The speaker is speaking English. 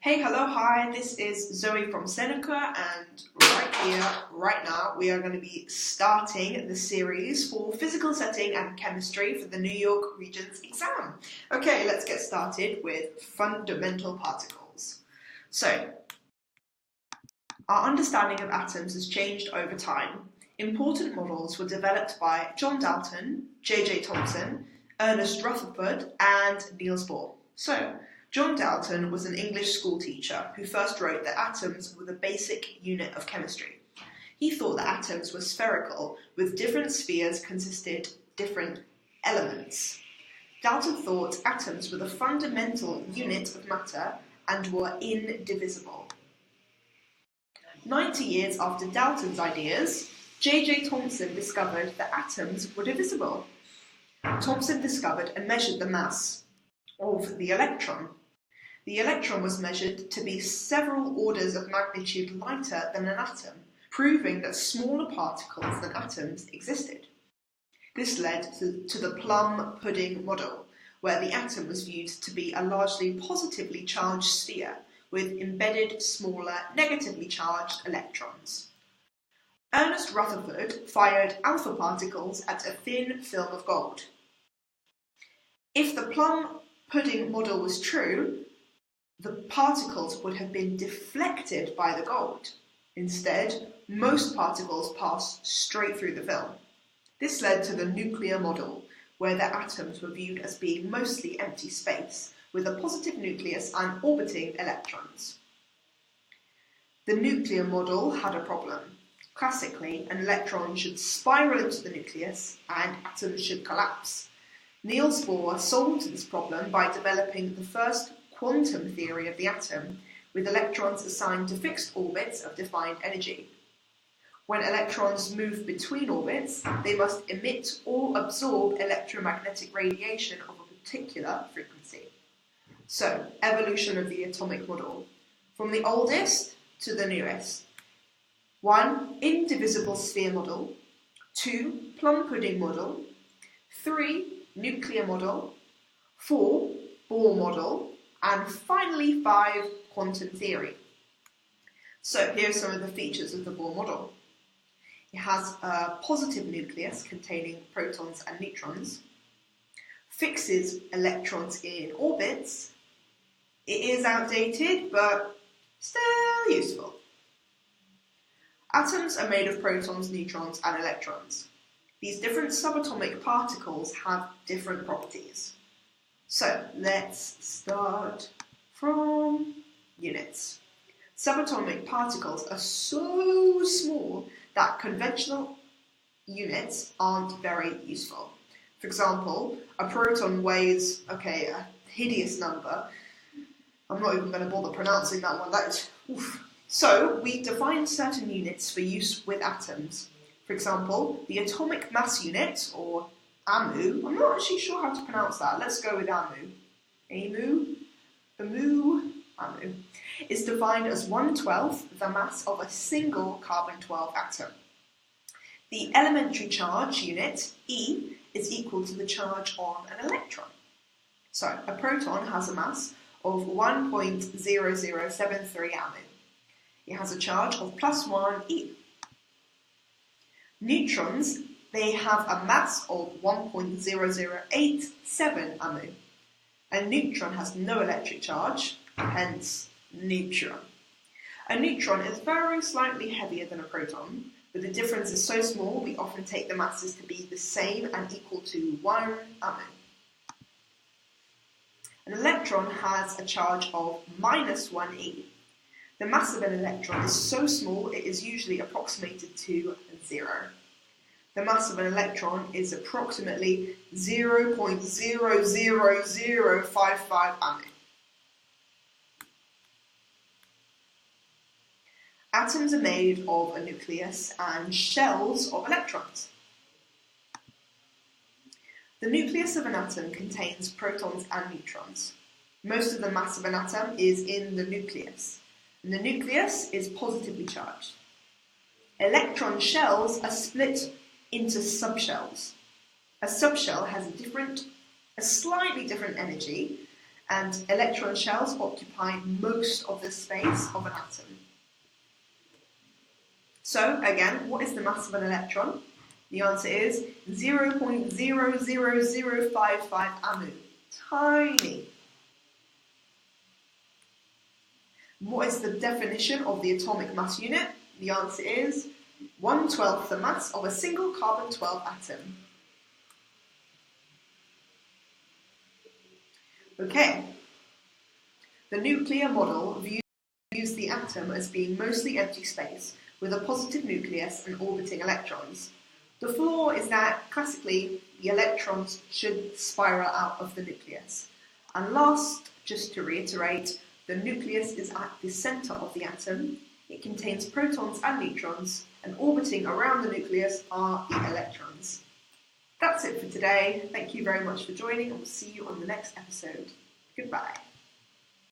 Hey, hello, hi, this is Zoe from Seneca, and right here, right now, we are going to be starting the series for physical setting and chemistry for the New York Regents exam. Okay, let's get started with fundamental particles. So, our understanding of atoms has changed over time. Important models were developed by John Dalton, J.J. Thomson, Ernest Rutherford, and Niels Bohr. So, John Dalton was an English school teacher who first wrote that atoms were the basic unit of chemistry. He thought that atoms were spherical, with different spheres consisted different elements. Dalton thought atoms were the fundamental unit of matter and were indivisible. 90 years after Dalton's ideas, J.J. Thomson discovered that atoms were divisible. Thomson discovered and measured the mass of the electron. The electron was measured to be several orders of magnitude lighter than an atom, proving that smaller particles than atoms existed. This led to the plum pudding model, where the atom was viewed to be a largely positively charged sphere with embedded smaller negatively charged electrons. Ernest Rutherford fired alpha particles at a thin film of gold. If the plum pudding model was true, the particles would have been deflected by the gold. Instead, most particles passed straight through the film. This led to the nuclear model, where the atoms were viewed as being mostly empty space, with a positive nucleus and orbiting electrons. The nuclear model had a problem. Classically, an electron should spiral into the nucleus and atoms should collapse. Niels Bohr solved this problem by developing the first quantum theory of the atom, with electrons assigned to fixed orbits of defined energy. When electrons move between orbits, they must emit or absorb electromagnetic radiation of a particular frequency. So, evolution of the atomic model, from the oldest to the newest. 1. Indivisible sphere model. 2. Plum pudding model. 3. Nuclear model. 4. Bohr model. And finally, 5. Quantum theory. So here are some of the features of the Bohr model. It has a positive nucleus containing protons and neutrons, fixes electrons in orbits. It is outdated, but still useful. Atoms are made of protons, neutrons, and electrons. These different subatomic particles have different properties. So let's start from units. Subatomic particles are so small that conventional units aren't very useful. For example, a proton weighs, a hideous number. I'm not even going to bother pronouncing that one. That is, oof. So we define certain units for use with atoms. For example, the atomic mass unit, or AMU. I'm not actually sure how to pronounce that. Let's go with AMU. AMU is defined as 1/12 the mass of a single carbon-12 atom. The elementary charge unit, E, is equal to the charge on an electron. So, a proton has a mass of 1.0073 AMU. It has a charge of +1 E. Neutrons, they have a mass of 1.0087 AMU. A neutron has no electric charge, hence neutron. A neutron is very slightly heavier than a proton, but the difference is so small we often take the masses to be the same and equal to 1 AMU. An electron has a charge of -1 E. The mass of an electron is so small it is usually approximated to 0. The mass of an electron is approximately 0.00055 AMU. Atoms are made of a nucleus and shells of electrons. The nucleus of an atom contains protons and neutrons. Most of the mass of an atom is in the nucleus, and the nucleus is positively charged. Electron shells are split into subshells. A subshell has a slightly different energy and electron shells occupy most of the space of an atom. So, again, what is the mass of an electron? The answer is 0.00055 amu. Tiny. What is the definition of the atomic mass unit? The answer is 1/12 the mass of a single carbon-12 atom. Okay. The nuclear model views the atom as being mostly empty space, with a positive nucleus and orbiting electrons. The flaw is that, classically, the electrons should spiral out of the nucleus. And last, just to reiterate, the nucleus is at the centre of the atom. It contains protons and neutrons, and orbiting around the nucleus are the electrons. That's it for today. Thank you very much for joining, and we'll see you on the next episode. Goodbye.